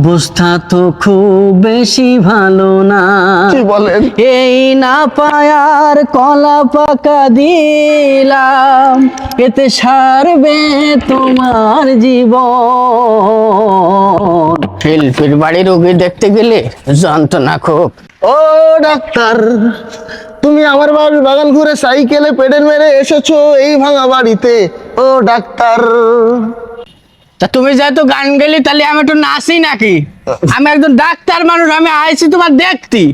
অবস্থা তো খুব বেশি ভালো না। কি বলেন? এই না পায়ার কলা পাকা দিলাম, এতে সারবে তোমার জীবন। শিল্পীর বাড়ি রোগী দেখতে গেলে যন্ত্রণা খুব। ও ডাক্তার, তুমি আমার বাড়ির বাগান ঘুরে সাইকেলে পেডেল মেরে এসেছো এই ভাঙা বাড়িতে। ও ডাক্তার, তা তুমি যেহেতু গান গেলি তাহলে আমি একটু নাচি নাকি? আমি একজন ডাক্তার মানুষ, আমি আইছি তোমার দেখতি।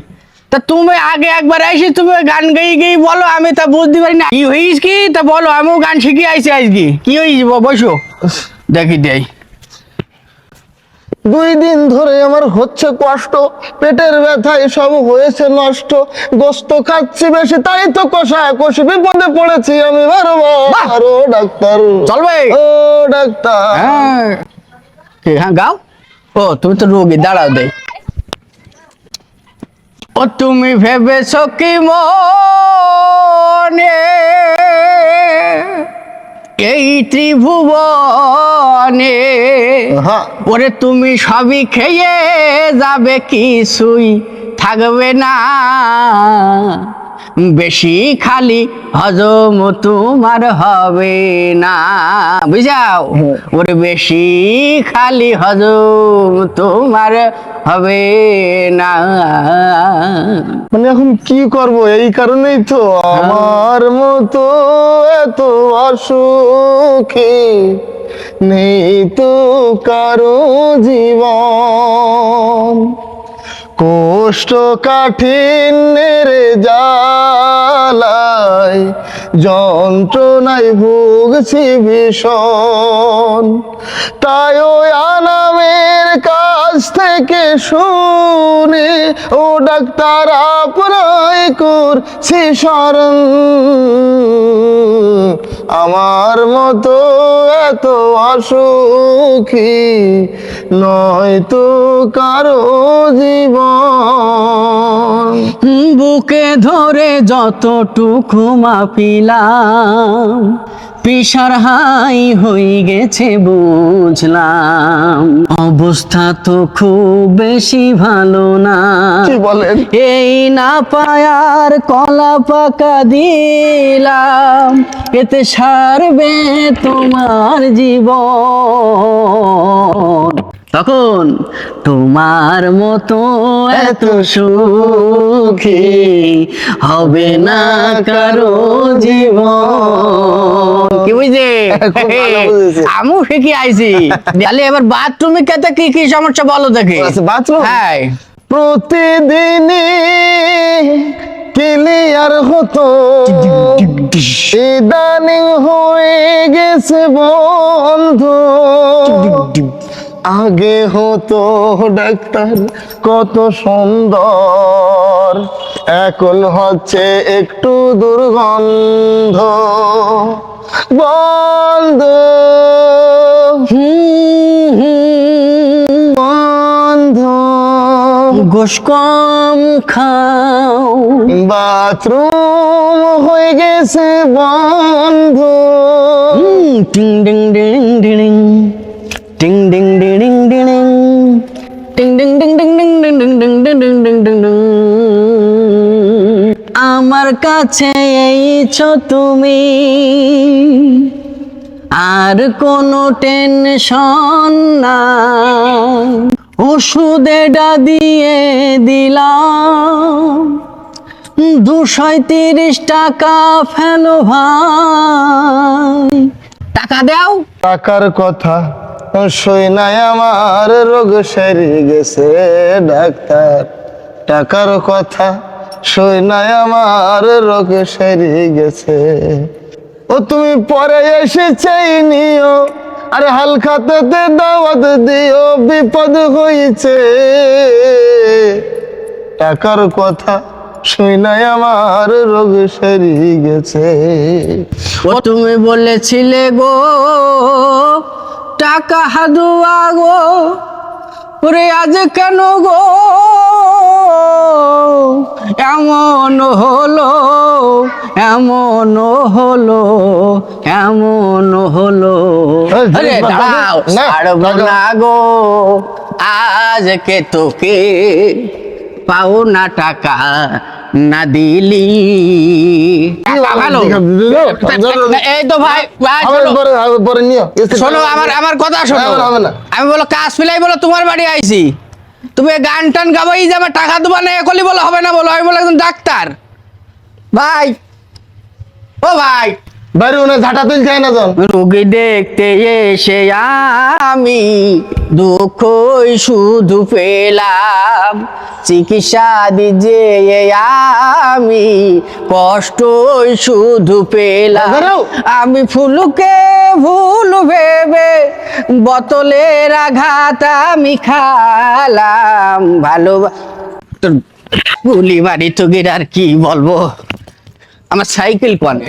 তা তুমি আগে একবার আইসি, তুমি ওই গান গেয়ে গেয়ে বলো, আমি তা বুঝতে পারি না কি হইস কি। তা বলো, আমিও গান শিখে আইছি আজকে। কি হইস বসো দেখি দেই। 2 দিন ধরে আমার হচ্ছে কষ্ট, পেটের ব্যথায় সব হয়েছে নষ্ট। গোস্ত খাচ্ছি বেশি তাই তো কষাকষি, বিপদে পড়েছি আমি বারবার। ও ডাক্তার, চলবে? ও ডাক্তার। হ্যাঁ হ্যাঁ গাও। ও তুমি তো রোগী, দাঁড়াও দেই। ও তুমি ভেবেছো কি মনে এই ত্রিভুবনে হ্যাঁ, ওরে তুমি সবই খেয়ে যাবে, কিছুই থাকবে না। বেশি খালি হজম তোমার হবে না, বুঝাও? ওরে বেশি খালি হজম তোমার হবে না। মানে এখন কি করব? এই কারণেই তো আমার মতো এত অসুখী নেই তো কারো জীবন। কষ্ট কাঠিন্যের জ্বালায় যন্ত্রণায় ভুগছি ভীষণ। তাই ওই আনামের কাছ থেকে শুনে ও ডাক্তার আপনাই করছি শরণ। আমার মতো এত অসুখী নয় তো কারো জীবন। বুকে ধরে যতটুকু মাপিলাম, পিসার হাই হয়ে গেছে বুঝলাম। অবস্থা তো খুব বেশি ভালো না। কি বলেন? এই না পায়ার কলা পাকা দিলাম, এতে সারবে তোমার জীবন। তখন তোমার মতো এত সুখী হবে না কারো জীবন। কি বুঝে? খুব ভালো বুঝেছি। আমি শিখে আইছি। তাহলে এবার বাথরুমে কেতে কি কি সমস্যা বলো দেখি। বাথরুম হ্যাঁ, প্রতিদিনই ক্লিয়ার হতো, ইদানিং হয়ে গেছে বন্ধ। আগে হতো ডাক্তার কত সুন্দর, এখন হচ্ছে একটু দুর্গন্ধ। বন্ধ বন্ধ, গোশ কম খাও, বাথরুম হয়ে গেছে বন্ধ। টিং ডিং ডিং ডিং টিং ডিং ডিং ডিং টিং ding ding ding ding ding ding ding ding ding ding ding ding. আমার কাছে এইছো তুমি, আর কোনো টেনশন নাই। ওষুধেটা দিয়ে দিলাম, 230 টাকা ফেলো ভাই। টাকা দাও। টাকার কথা সই নাই, আমার রোগ সেরে গেছে ডাক্তার। টাকার কথা সই নাই, আমার রোগ সেরে গেছে। ও তুমি পরে এসে চাই নিও, আরে হালখাতে দাওয়াত দিও, বিপদ হয়েছে। টাকার কথা শুই নাই, আমার রোগ সেরে গেছে। ও তুমি বলেছিলে গো টাকা হাদুয়া গো, ওরে আজ কেন গো এমন হলো, এমন হলো, এমন হলো। আরে দাঁড়াও, ছাড়বো না গো আজকে তোকে পাওনা টাকা না দিলি টাকা ভালো এই তো ভাই ভাই শোনো, পরে নিও শোনো আমার কথা শোনো হবে না, হবে না। আমি বলো কাজ ফেলাই বলো তোমার বাড়ি আইছি তুমি এই গান টান গাবাই যে আমার টাকা দেবা না একলি বলো হবে না বলো আমি বলো একজন ডাক্তার ভাই ও ভাই বাইরে উনি ঝাঁটা তুলছে না জন রোগী দেখতে এসে আমি দুঃখই শুধু পেলাম চিকিৎসা দিজে আমি কষ্টই শুধু পেলাম দাঁড়াও। আমি ফুলকে ভুল ভেবে বোতলের আঘাত আমি খালাম ভালো গুলি বাড়ি তো আর কি বলবো আমার সাইকেল কোনে